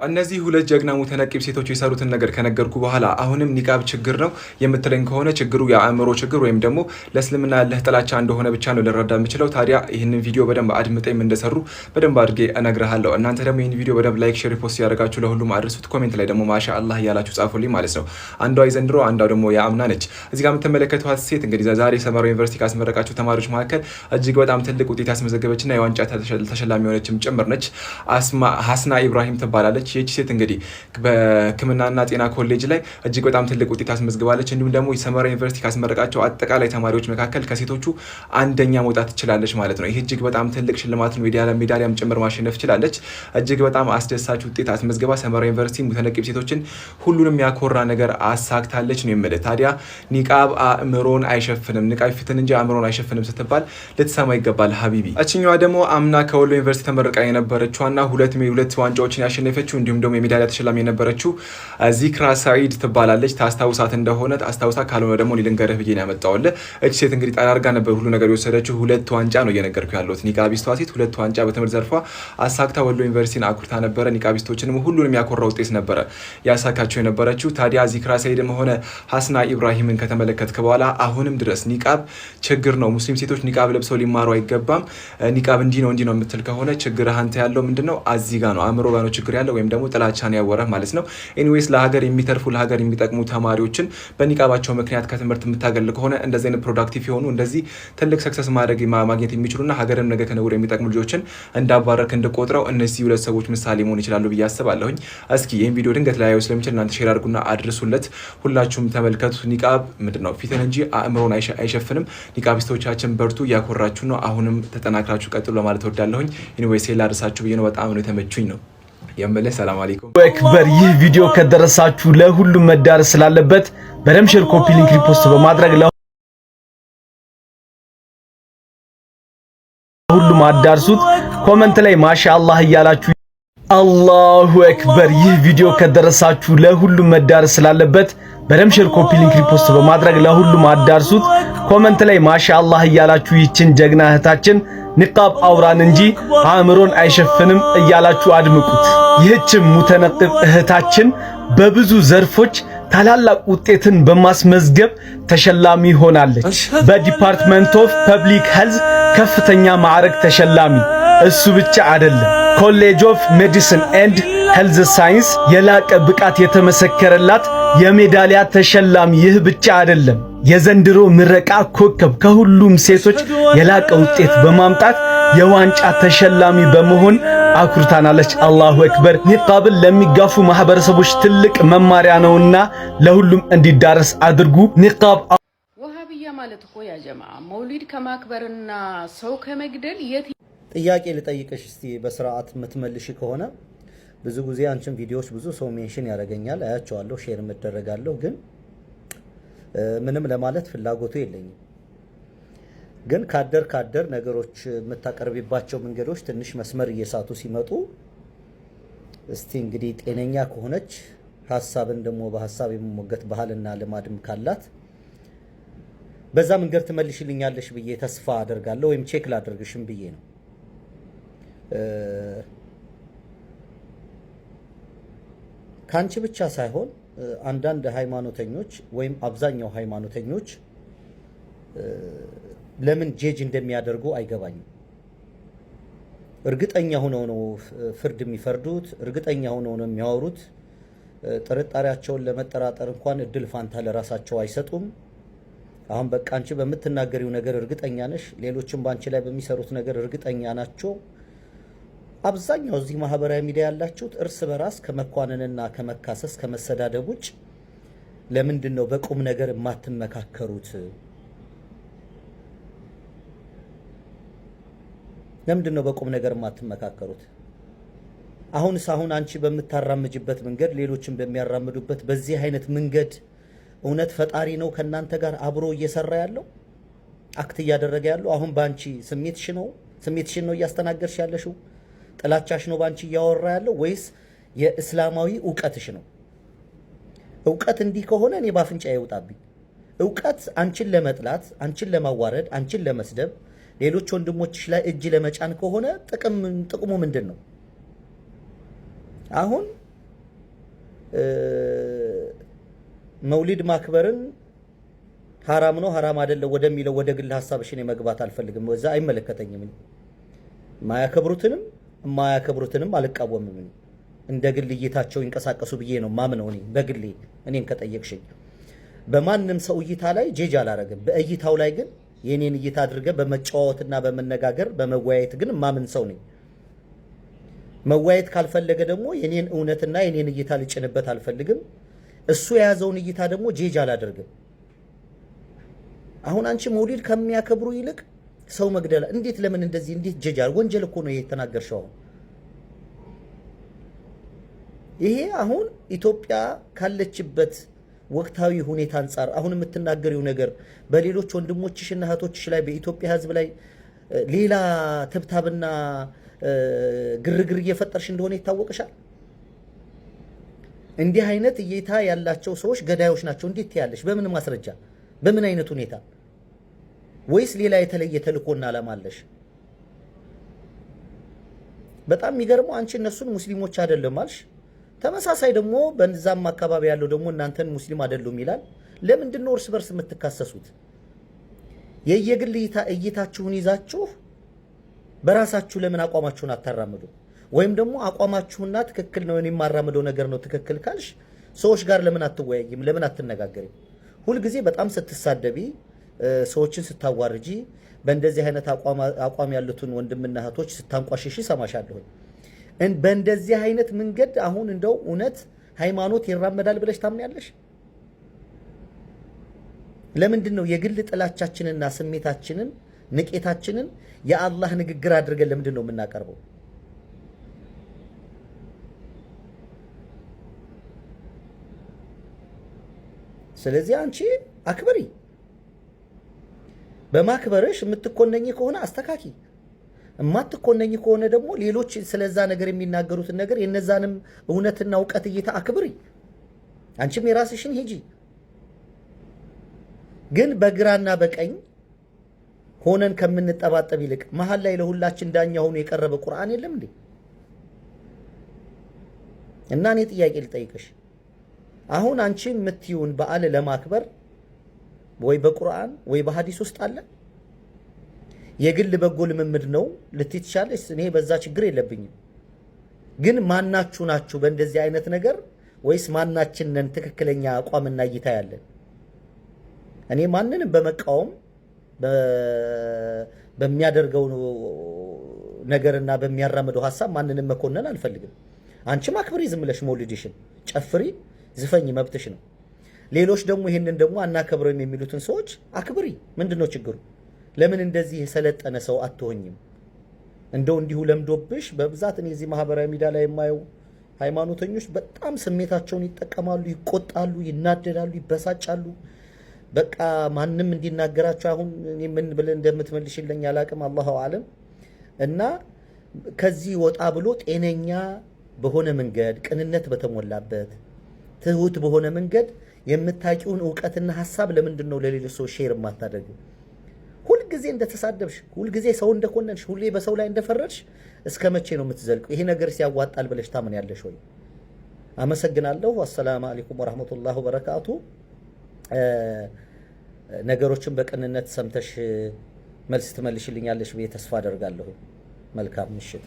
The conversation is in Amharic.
እነዚህ ሁለት ጀግና ሙተነቂብ ሴቶች የሰሩትን ነገር ከነገርኩ በኋላ አሁንም ኒቃብ ችግር ነው የምትለኝ ከሆነ ችግሩ የአእምሮ ችግር ወይም ደግሞ ለእስልምና ያለህ ጥላቻ እንደሆነ ብቻ ነው ልረዳ የምችለው። ታዲያ ይህንን ቪዲዮ በደንብ አድምጠኝ እንደሰሩ በደንብ አድርጌ እነግርሃለሁ። እናንተ ደግሞ ይህን ቪዲዮ በደንብ ላይክ፣ ሼር፣ ፖስት ያደርጋችሁ ለሁሉም አድርሱት። ኮሜንት ላይ ደግሞ ማሻአላህ እያላችሁ ጻፉልኝ ማለት ነው። አንዷ የዘንድሮ አንዷ ደግሞ የአምና ነች። እዚህ ጋር የምትመለከቷት ሴት እንግዲህ ዛሬ ሰመራ ዩኒቨርሲቲ ካስመረቃችሁ ተማሪዎች መካከል እጅግ በጣም ትልቅ ውጤት ያስመዘገበችና የዋንጫ ተሸላሚ የሆነችም ጭምር ነች። ሀስና ኢብራሂም ትባላለች። ይህች ሴት እንግዲህ በሕክምናና ጤና ኮሌጅ ላይ እጅግ በጣም ትልቅ ውጤት አስመዝግባለች። እንዲሁም ደግሞ የሰመራ ዩኒቨርሲቲ ካስመረቃቸው አጠቃላይ ተማሪዎች መካከል ከሴቶቹ አንደኛ መውጣት ትችላለች ማለት ነው። ይህ እጅግ በጣም ትልቅ ሽልማት ነው። ሜዳሊያም ጭምር ማሸነፍ ትችላለች። እጅግ በጣም አስደሳች ውጤት አስመዝግባ ሰመራ ዩኒቨርሲቲ ሙተነቂብ ሴቶችን ሁሉንም ያኮራ ነገር አሳክታለች ነው የምልህ። ታዲያ ኒቃብ አእምሮን አይሸፍንም፣ ኒቃብ ፊትን እንጂ አእምሮን አይሸፍንም ስትባል ልትሰማ ይገባል ሀቢቢ። እችኛዋ ደግሞ አምና ከወሎ ዩኒቨርሲቲ ተመርቃ የነበረችዋና ሁለት ዋንጫዎችን ያሸነፈችው እንዲሁም ደግሞ የሜዳሊያ ተሸላሚ የነበረችው ዚክራ ሳኢድ ትባላለች። ታስታውሳት እንደሆነ ታስታውሳ፣ ካልሆነ ደግሞ ልንገርህ ብዬ ነው ያመጣሁልህ። እቺ ሴት እንግዲህ ጠራርጋ ነበር ሁሉ ነገር የወሰደችው። ሁለት ዋንጫ ነው እየነገርኩህ ያለሁት። ኒቃቢስቷ ሴት ሁለት ዋንጫ በትምህርት ዘርፏ አሳክታ ወሎ ዩኒቨርሲቲን አኩርታ ነበረ። ኒቃቢስቶችንም ሁሉንም ያኮራ ውጤት ነበረ ያሳካቸው የነበረችው። ታዲያ ዚክራ ሳኢድም ሆነ ሀስና ኢብራሂምን ከተመለከትክ በኋላ አሁንም ድረስ ኒቃብ ችግር ነው፣ ሙስሊም ሴቶች ኒቃብ ለብሰው ሊማሩ አይገባም፣ ኒቃብ እንዲህ ነው የምትል ከሆነ ችግርህ አንተ ያለው ምንድነው? እዚህ ጋር ነው፣ አእምሮ ጋር ነው ችግር ያለው ወይም ደግሞ ጥላቻን ያወራህ ማለት ነው። ኤኒዌይስ ለሀገር የሚተርፉ ለሀገር የሚጠቅሙ ተማሪዎችን በኒቃባቸው ምክንያት ከትምህርት የምታገል ከሆነ እንደዚህ አይነት ፕሮዳክቲቭ የሆኑ እንደዚህ ትልቅ ሰክሰስ ማግኘት የሚችሉና ሀገርም ነገ ከነገ የሚጠቅሙ ልጆችን እንዳባረክ እንድቆጥረው እነዚህ ሁለት ሰዎች ምሳሌ መሆን ይችላሉ ብዬ አስባለሁኝ። እስኪ ይህን ቪዲዮ ድንገት ላያዩ ስለሚችል እናንተ ሼር አድርጉና አድርሱለት። ሁላችሁም ተመልከቱ። ኒቃብ ምንድነው? ፊትን እንጂ አእምሮን አይሸፍንም። ኒቃቢስቶቻችን በርቱ፣ እያኮራችሁ ነው። አሁንም ተጠናክራችሁ ቀጥሉ ለማለት ወዳለሁኝ። ኤኒዌይስ ላድርሳችሁ ብዬ ነው። በጣም ነው የተመቹኝ ነው የምልህ። ሰላም አለይኩም ወክበር። ይህ ቪዲዮ ከደረሳችሁ ለሁሉም መዳረስ ስላለበት በደም ሼር፣ ኮፒ ሊንክ፣ ሪፖስት በማድረግ ለሁሉም አዳርሱት። ኮመንት ላይ ማሻአላህ እያላችሁ አላሁ አክበር። ይህ ቪዲዮ ከደረሳችሁ ለሁሉም መዳረስ ስላለበት በደም ሼር፣ ኮፒ ሊንክ፣ ሪፖስት በማድረግ ለሁሉም አዳርሱት። ኮመንት ላይ ማሻአላህ እያላችሁ ይችን ጀግና እህታችን ኒቃብ አውራን እንጂ አእምሮን አይሸፍንም እያላችሁ አድምቁት። ይህችም ሙተነቂብ እህታችን በብዙ ዘርፎች ታላላቅ ውጤትን በማስመዝገብ ተሸላሚ ሆናለች። በዲፓርትመንት ኦፍ ፐብሊክ ሄልዝ ከፍተኛ ማዕረግ ተሸላሚ። እሱ ብቻ አይደለም፣ ኮሌጅ ኦፍ ሜዲሲን ኤንድ ሄልዝ ሳይንስ የላቀ ብቃት የተመሰከረላት የሜዳሊያ ተሸላሚ። ይህ ብቻ አይደለም፣ የዘንድሮ ምረቃ ኮከብ ከሁሉም ሴቶች የላቀ ውጤት በማምጣት የዋንጫ ተሸላሚ በመሆን አኩርታናለች። አላሁ አክበር። ኒቃብን ለሚጋፉ ማህበረሰቦች ትልቅ መማሪያ ነውና ለሁሉም እንዲዳረስ አድርጉ። ኒቃብ ወሃቢያ ማለት እኮ ያ ጀማዓ መውሊድ ከማክበርና ሰው ከመግደል የት ጥያቄ ልጠይቅሽ እስቲ በስርዓት የምትመልሽ ከሆነ ብዙ ጊዜ አንቺን ቪዲዮዎች ብዙ ሰው ሜንሽን ያደርገኛል፣ አያቸዋለሁ፣ ሼር መደረጋለሁ፣ ግን ምንም ለማለት ፍላጎቱ የለኝም። ግን ካደር ነገሮች የምታቀርቢባቸው መንገዶች ትንሽ መስመር እየሳቱ ሲመጡ እስቲ እንግዲህ ጤነኛ ከሆነች ሐሳብን ደግሞ በሐሳብ የመሞገት ባህልና ልማድም ካላት በዛ መንገድ ትመልሽልኛለሽ ብዬ ተስፋ አደርጋለሁ፣ ወይም ቼክ ላደርግሽም ብዬ ነው። ካንቺ ብቻ ሳይሆን አንዳንድ ሃይማኖተኞች ወይም አብዛኛው ሃይማኖተኞች ለምን ጄጅ እንደሚያደርጉ አይገባኝም። እርግጠኛ ሆነው ነው ፍርድ የሚፈርዱት፣ እርግጠኛ ሆነው ነው የሚያወሩት። ጥርጣሬያቸውን ለመጠራጠር እንኳን እድል ፋንታ ለራሳቸው አይሰጡም። አሁን በቃ አንቺ በምትናገሪው ነገር እርግጠኛ ነሽ፣ ሌሎችም ባንቺ ላይ በሚሰሩት ነገር እርግጠኛ ናቸው። አብዛኛው እዚህ ማህበራዊ ሚዲያ ያላችሁት እርስ በራስ ከመኳነንና ከመካሰስ ከመሰዳደብ ውጭ ለምንድን ነው በቁም ነገር የማትመካከሩት? ለምንድን ነው በቁም ነገር የማትመካከሩት? አሁን አንቺ በምታራምጅበት መንገድ ሌሎችን በሚያራምዱበት በዚህ አይነት መንገድ እውነት ፈጣሪ ነው ከናንተ ጋር አብሮ እየሰራ ያለው አክት እያደረገ ያለው? አሁን ባንቺ ስሜትሽን ነው እያስተናገርሽ ያለሽው? ጥላቻሽ ነው ባንቺ እያወራ ያለው ወይስ የእስላማዊ ዕውቀትሽ ነው? ዕውቀት እንዲህ ከሆነ እኔ ባፍንጫ ይወጣብኝ። ዕውቀት አንቺን ለመጥላት፣ አንቺን ለማዋረድ፣ አንቺን ለመስደብ፣ ሌሎች ወንድሞችሽ ላይ እጅ ለመጫን ከሆነ ጥቅሙ ምንድን ነው? አሁን መውሊድ ማክበርን ሐራም ነው ሐራም አይደለም ወደሚለው ወደ ግል ሐሳብሽ እኔ መግባት አልፈልግም። ወዛ አይመለከተኝም። ማያከብሩትንም አልቃወምም። እንደ ግል እይታቸው ይንቀሳቀሱ ብዬ ነው ማምነው። እኔ በግሌ እኔን ከጠየቅሽኝ በማንም ሰው እይታ ላይ ጄጅ አላረግም። በእይታው ላይ ግን የኔን እይታ አድርገ በመጫወትና በመነጋገር በመወያየት ግን ማምን ሰው ነኝ። መወያየት ካልፈለገ ደግሞ የኔን እውነትና የኔን እይታ ልጭንበት አልፈልግም። እሱ የያዘውን እይታ ደግሞ ጄጅ አላደርግም። አሁን አንቺ መውሊድ ከሚያከብሩ ይልቅ ሰው መግደል እንዴት ለምን እንደዚህ እንዴት ጄጅ ወንጀል እኮ ነው የተናገርሽው። ይሄ አሁን ኢትዮጵያ ካለችበት ወቅታዊ ሁኔታ አንፃር አሁን የምትናገሪው ነገር በሌሎች ወንድሞችሽና እህቶችሽ ላይ በኢትዮጵያ ሕዝብ ላይ ሌላ ተብታብና ግርግር እየፈጠርሽ እንደሆነ ይታወቅሻል። እንዲህ አይነት እይታ ያላቸው ሰዎች ገዳዮች ናቸው እንዴት ያለሽ? በምን ማስረጃ? በምን አይነት ሁኔታ? ወይስ ሌላ የተለየ ተልእኮና ዓላማ አለሽ? በጣም የሚገርመው አንቺ እነሱን ሙስሊሞች አይደለም አልሽ። ተመሳሳይ ደግሞ በዛም አካባቢ ያለው ደግሞ እናንተን ሙስሊም አይደሉም ይላል። ለምንድን ነው እርስ በርስ የምትካሰሱት? የየግል እይታችሁን ይዛችሁ በራሳችሁ ለምን አቋማችሁን አታራምዱ? ወይም ደግሞ አቋማችሁና ትክክል ነው የማራምደው ነገር ነው ትክክል ካልሽ ሰዎች ጋር ለምን አትወያይም? ለምን አትነጋገሪም? ሁልጊዜ በጣም ስትሳደቢ ሰዎችን ስታዋርጂ በእንደዚህ አይነት አቋም ያሉትን ወንድምና እህቶች ስታንቋሽሽ ሰማሻለሁ። በእንደዚህ አይነት መንገድ አሁን እንደው እውነት ሃይማኖት ይራመዳል ብለሽ ታምኛለሽ? ለምንድን ነው የግል ጥላቻችንና ስሜታችንን ንቄታችንን የአላህ ንግግር አድርገን ለምንድን ነው የምናቀርበው? ስለዚህ አንቺ አክብሪ። በማክበርሽ የምትኮነኝ ከሆነ አስተካኪ፣ የማትኮነኝ ከሆነ ደግሞ ሌሎች ስለዛ ነገር የሚናገሩትን ነገር የነዛንም እውነትና እውቀት እይታ አክብሪ። አንቺም የራስሽን ሂጂ። ግን በግራና በቀኝ ሆነን ከምንጠባጠብ ይልቅ መሀል ላይ ለሁላችን ዳኛ ሆኖ የቀረበ ቁርአን የለም እንዴ? እና እኔ ጥያቄ ልጠይቅሽ፣ አሁን አንቺ የምትይውን በዓል ለማክበር ወይ በቁርአን ወይ በሐዲስ ውስጥ አለ? የግል በጎ ልምምድ ነው ልትይ ትችላለሽ። እኔ በዛ ችግር የለብኝም። ግን ማናችሁ ናችሁ በእንደዚህ አይነት ነገር? ወይስ ማናችን ነን ትክክለኛ አቋምና እይታ ያለን? እኔ ማንንም በመቃወም በሚያደርገው ነገርና በሚያራምደው ሐሳብ ማንንም መኮነን አልፈልግም። አንቺም አክብሪ፣ ዝም ብለሽ መውሊድሽን ጨፍሪ፣ ዝፈኝ፣ መብትሽ ነው። ሌሎች ደግሞ ይሄንን ደግሞ አናከብረውም የሚሉትን ሰዎች አክብሪ። ምንድነው ችግሩ? ለምን እንደዚህ የሰለጠነ ሰው አትሆኝም? እንደው እንዲሁ ለምዶብሽ በብዛት እኔ እዚህ ማህበራዊ ሚዲያ ላይ የማየው ሃይማኖተኞች በጣም ስሜታቸውን ይጠቀማሉ፣ ይቆጣሉ፣ ይናደዳሉ፣ ይበሳጫሉ። በቃ ማንም እንዲናገራቸው አሁን ምን ብለን እንደምትመልሽልኝ አላቅም፣ አላሁ አለም። እና ከዚህ ወጣ ብሎ ጤነኛ በሆነ መንገድ ቅንነት በተሞላበት ትሁት በሆነ መንገድ የምታቂውን ዕውቀትና ሐሳብ ለምንድን ነው ለሌሎች ሰው ሼር የማታደርጊው? ሁልጊዜ እንደተሳደብሽ፣ ሁልጊዜ ሰው እንደኮነንሽ፣ ሁሌ በሰው ላይ እንደፈረድሽ እስከ መቼ ነው የምትዘልቀው? ይሄ ነገር ሲያዋጣል ብለሽ ታምን ያለሽ ወይ? አመሰግናለሁ። አሰላሙ አለይኩም ወራህመቱላሂ ወበረካቱ። ነገሮችን በቅንነት ሰምተሽ መልስ ትመልሽልኛለሽ ብዬ ተስፋ አደርጋለሁ። መልካም ምሽት።